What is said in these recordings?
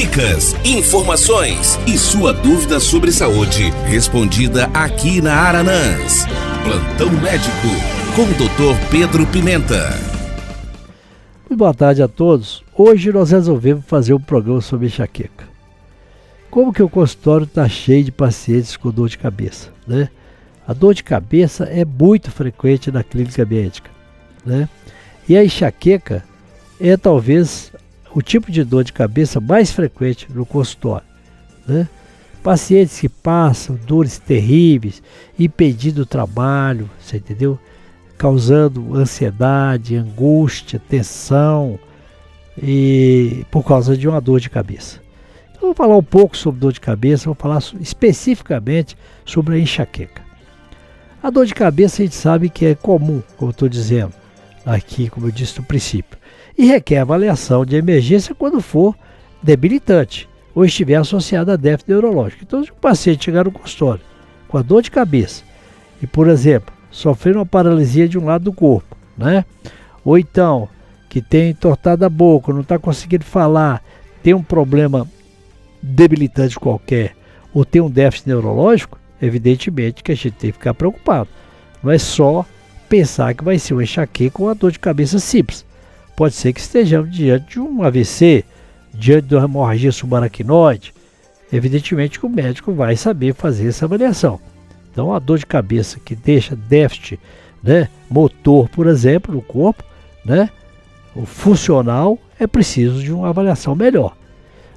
Dicas, informações e sua dúvida sobre saúde respondida aqui na Aranãs. Plantão Médico com o Dr. Pedro Pimenta. Muito boa tarde a todos. Hoje nós resolvemos fazer um programa sobre enxaqueca. Como que o consultório está cheio de pacientes com dor de cabeça, né? A dor de cabeça é muito frequente na clínica médica, né? E a enxaqueca é talvez o tipo de dor de cabeça mais frequente no consultório, né? Pacientes que passam dores terríveis, impedindo o trabalho, você entendeu? Causando ansiedade, angústia, tensão, e por causa de uma dor de cabeça. Então, vou falar um pouco sobre dor de cabeça, vou falar especificamente sobre a enxaqueca. A dor de cabeça a gente sabe que é comum, como eu estou dizendo aqui, como eu disse no princípio, e requer avaliação de emergência quando for debilitante ou estiver associada a déficit neurológico. Então, se o paciente chegar no consultório com a dor de cabeça e, por exemplo, sofrer uma paralisia de um lado do corpo, né? Ou então que tem entortado a boca, não está conseguindo falar, tem um problema debilitante qualquer ou tem um déficit neurológico, evidentemente que a gente tem que ficar preocupado. Não é só pensar que vai ser um enxaqueca ou uma dor de cabeça simples. Pode ser que estejamos diante de um AVC, diante de uma hemorragia subaracnoide. Evidentemente que o médico vai saber fazer essa avaliação. Então, a dor de cabeça que deixa déficit, né, motor, por exemplo, no corpo, né, o funcional, é preciso de uma avaliação melhor.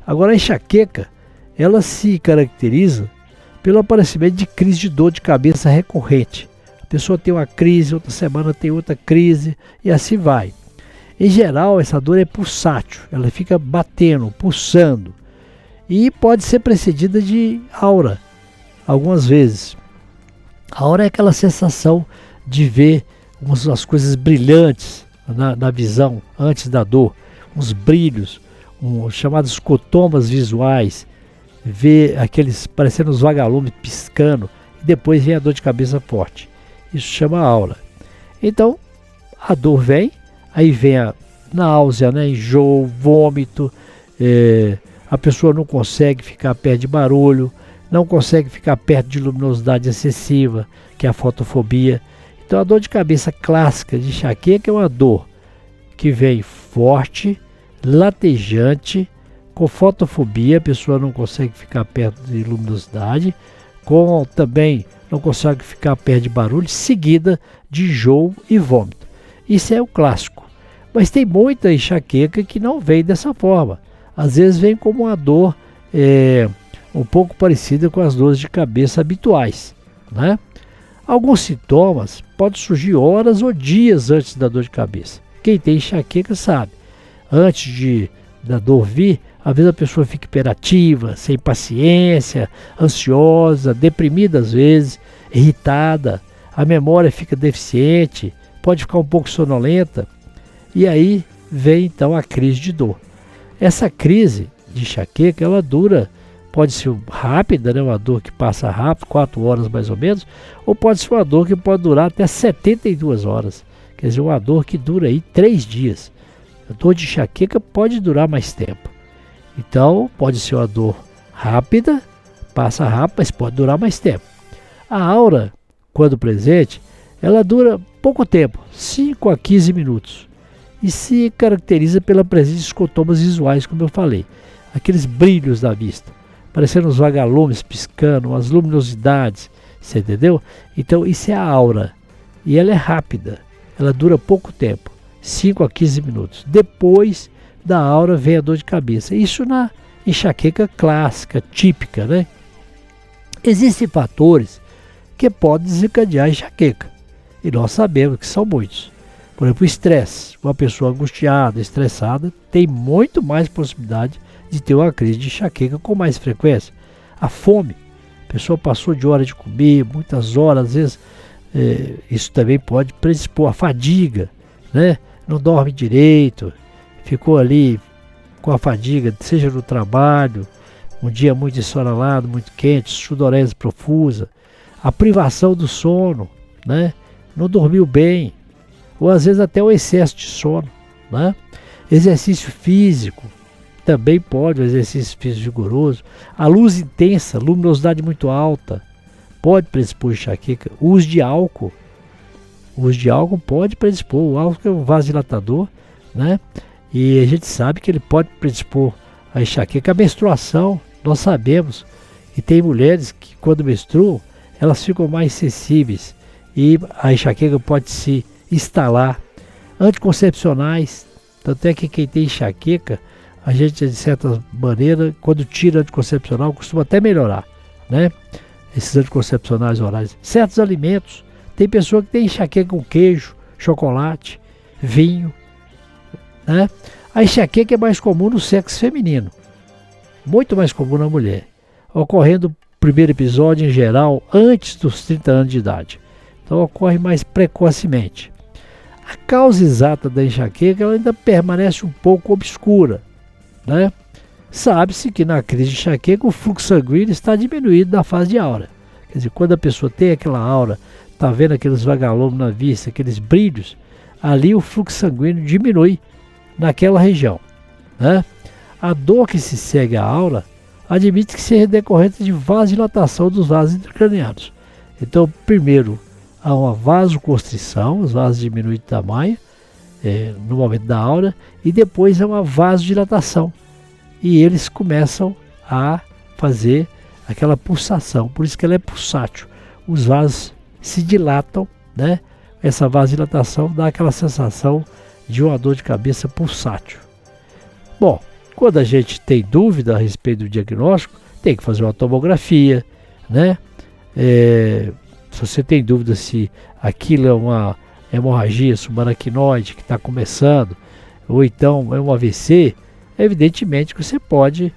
Agora, a enxaqueca, ela se caracteriza pelo aparecimento de crise de dor de cabeça recorrente. A pessoa tem uma crise, outra semana tem outra crise, e assim vai. Em geral, essa dor é pulsátil, ela fica batendo, pulsando, e pode ser precedida de aura, algumas vezes. A aura é aquela sensação de ver as coisas brilhantes na visão antes da dor, uns brilhos, chamados escotomas visuais, ver aqueles parecendo os vagalumes piscando, e depois vem a dor de cabeça forte. Isso chama aura. Então, a dor vem, aí vem a náusea, né, enjoo, vômito, a pessoa não consegue ficar perto de barulho, não consegue ficar perto de luminosidade excessiva, que é a fotofobia. Então, a dor de cabeça clássica de enxaqueca é uma dor que vem forte, latejante, com fotofobia, a pessoa não consegue ficar perto de luminosidade, também não consegue ficar perto de barulho, seguida de enjoo e vômito. Isso é o clássico. Mas tem muita enxaqueca que não vem dessa forma. Às vezes vem como uma dor um pouco parecida com as dores de cabeça habituais, né? Alguns sintomas podem surgir horas ou dias antes da dor de cabeça. Quem tem enxaqueca sabe. Antes da dor vir, às vezes a pessoa fica hiperativa, sem paciência, ansiosa, deprimida às vezes, irritada, a memória fica deficiente, pode ficar um pouco sonolenta, e aí vem então a crise de dor. Essa crise de enxaqueca, ela dura, pode ser rápida, né, uma dor que passa rápido, 4 horas mais ou menos, ou pode ser uma dor que pode durar até 72 horas, quer dizer, uma dor que dura aí 3 dias. A dor de enxaqueca pode durar mais tempo. Então, pode ser uma dor rápida, passa rápido, mas pode durar mais tempo. A aura, quando presente, ela dura pouco tempo, 5 a 15 minutos. E se caracteriza pela presença de escotomas visuais, como eu falei. Aqueles brilhos da vista, parecendo os vagalumes piscando, as luminosidades, você entendeu? Então, isso é a aura. E ela é rápida, ela dura pouco tempo, 5 a 15 minutos. Depois da aura vem a dor de cabeça. Isso na enxaqueca clássica, típica, né? Existem fatores que podem desencadear a enxaqueca. E nós sabemos que são muitos. Por exemplo, o estresse. Uma pessoa angustiada, estressada, tem muito mais possibilidade de ter uma crise de enxaqueca com mais frequência. A fome. A pessoa passou de hora de comer, muitas horas, às vezes, isso também pode predispor a fadiga, né? Não dorme direito, ficou ali com a fadiga, seja no trabalho, um dia muito ensolarado, muito quente, sudorese profusa, a privação do sono, né? Não dormiu bem, ou às vezes até o excesso de sono, né? Exercício físico, também pode, o exercício físico vigoroso. A luz intensa, luminosidade muito alta, pode predispor enxaqueca. O uso de álcool pode predispor. O álcool é um vasodilatador, né? E a gente sabe que ele pode predispor a enxaqueca. A menstruação, nós sabemos, e tem mulheres que quando menstruam, elas ficam mais sensíveis e a enxaqueca pode se instalar. Anticoncepcionais, tanto é que quem tem enxaqueca, a gente de certa maneira, quando tira anticoncepcional, costuma até melhorar, né? Esses anticoncepcionais orais. Certos alimentos, tem pessoa que tem enxaqueca com queijo, chocolate, vinho, né? A enxaqueca é mais comum no sexo feminino, muito mais comum na mulher, ocorrendo o primeiro episódio em geral antes dos 30 anos de idade. Então ocorre mais precocemente. A causa exata da enxaqueca ela ainda permanece um pouco obscura, né? Sabe-se que na crise de enxaqueca o fluxo sanguíneo está diminuído na fase de aura. Quer dizer, quando a pessoa tem aquela aura, está vendo aqueles vagalumes na vista, aqueles brilhos, ali o fluxo sanguíneo diminui naquela região, né? A dor que se segue à aura admite que seja decorrente de vasodilatação dos vasos intracranianos. Então, primeiro, há uma vasoconstrição, os vasos diminuem de tamanho no momento da aura, e depois há uma vasodilatação. E eles começam a fazer aquela pulsação, por isso que ela é pulsátil. Os vasos se dilatam, né? Essa vasodilatação dá aquela sensação de uma dor de cabeça pulsátil. Bom, quando a gente tem dúvida a respeito do diagnóstico, tem que fazer uma tomografia, né? Se você tem dúvida se aquilo é uma hemorragia subaracnoide que está começando, ou então é um AVC, evidentemente que você pode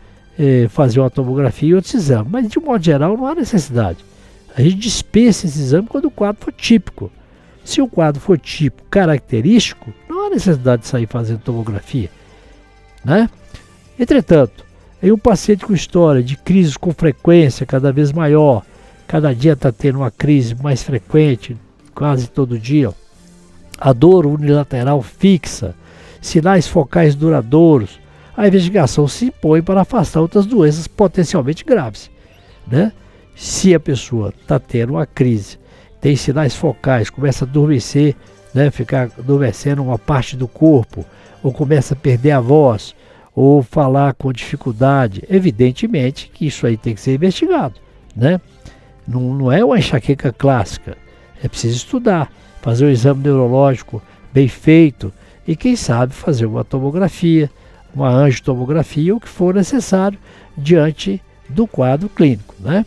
fazer uma tomografia e outros exames, mas de um modo geral não há necessidade. A gente dispensa esse exame quando o quadro for típico. Se o quadro for tipo característico, não há necessidade de sair fazendo tomografia, né? Entretanto, em um paciente com história de crises com frequência cada vez maior, cada dia está tendo uma crise mais frequente, quase todo dia, a dor unilateral fixa, sinais focais duradouros, a investigação se impõe para afastar outras doenças potencialmente graves, né? Se a pessoa está tendo uma crise, tem sinais focais, começa a adormecer, né? Ficar adormecendo uma parte do corpo, ou começa a perder a voz, ou falar com dificuldade, evidentemente que isso aí tem que ser investigado, né? Não é uma enxaqueca clássica, é preciso estudar, fazer um exame neurológico bem feito e quem sabe fazer uma tomografia, uma angiotomografia, o que for necessário diante do quadro clínico, né?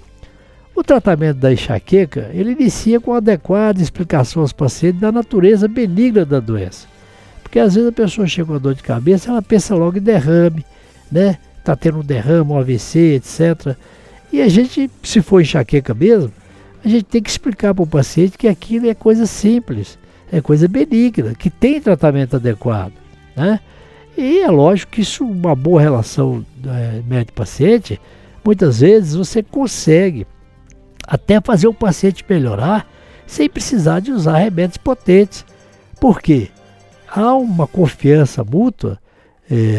O tratamento da enxaqueca, ele inicia com adequada explicação aos pacientes da natureza benigna da doença. Porque às vezes a pessoa chega com uma dor de cabeça, ela pensa logo em derrame, né? Está tendo um derrame, um AVC, etc. E a gente, se for enxaqueca mesmo, a gente tem que explicar para o paciente que aquilo é coisa simples, é coisa benigna, que tem tratamento adequado, né? E é lógico que isso, uma boa relação médico-paciente, muitas vezes você consegue até fazer o paciente melhorar sem precisar de usar remédios potentes. Por quê? Há uma confiança mútua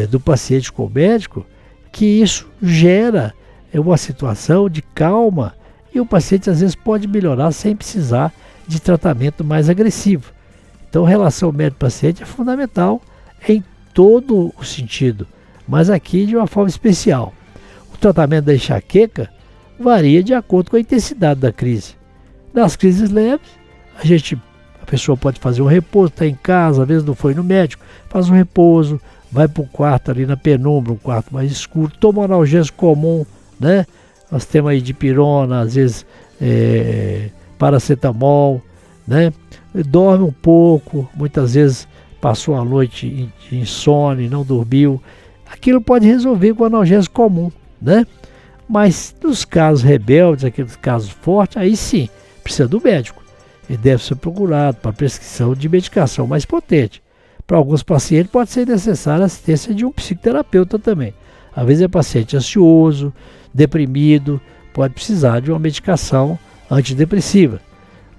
do paciente com o médico que isso gera uma situação de calma e o paciente às vezes pode melhorar sem precisar de tratamento mais agressivo. Então a relação médico-paciente é fundamental em todo o sentido, mas aqui de uma forma especial. O tratamento da enxaqueca varia de acordo com a intensidade da crise. Nas crises leves, a pessoa pode fazer um repouso, está em casa, às vezes não foi no médico, faz um repouso, vai para um quarto ali na penumbra, um quarto mais escuro, toma um analgésico comum, né? Nós temos aí dipirona, às vezes paracetamol, né? Dorme um pouco, muitas vezes passou a noite de insônia, não dormiu. Aquilo pode resolver com analgésico comum, né? Mas nos casos rebeldes, aqueles casos fortes, aí sim, precisa do médico. Ele deve ser procurado para prescrição de medicação mais potente. Para alguns pacientes pode ser necessária a assistência de um psicoterapeuta também. Às vezes é paciente ansioso, deprimido, pode precisar de uma medicação antidepressiva.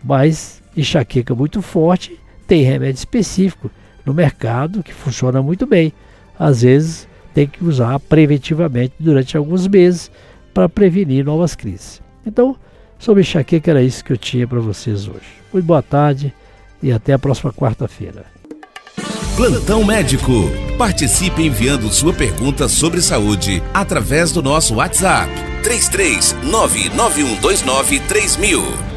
Mas enxaqueca muito forte, tem remédio específico no mercado que funciona muito bem. Às vezes tem que usar preventivamente durante alguns meses para prevenir novas crises. Então, sobre enxaqueca era isso que eu tinha para vocês hoje. Muito boa tarde e até a próxima quarta-feira. Plantão Médico. Participe enviando sua pergunta sobre saúde através do nosso WhatsApp 33991293000.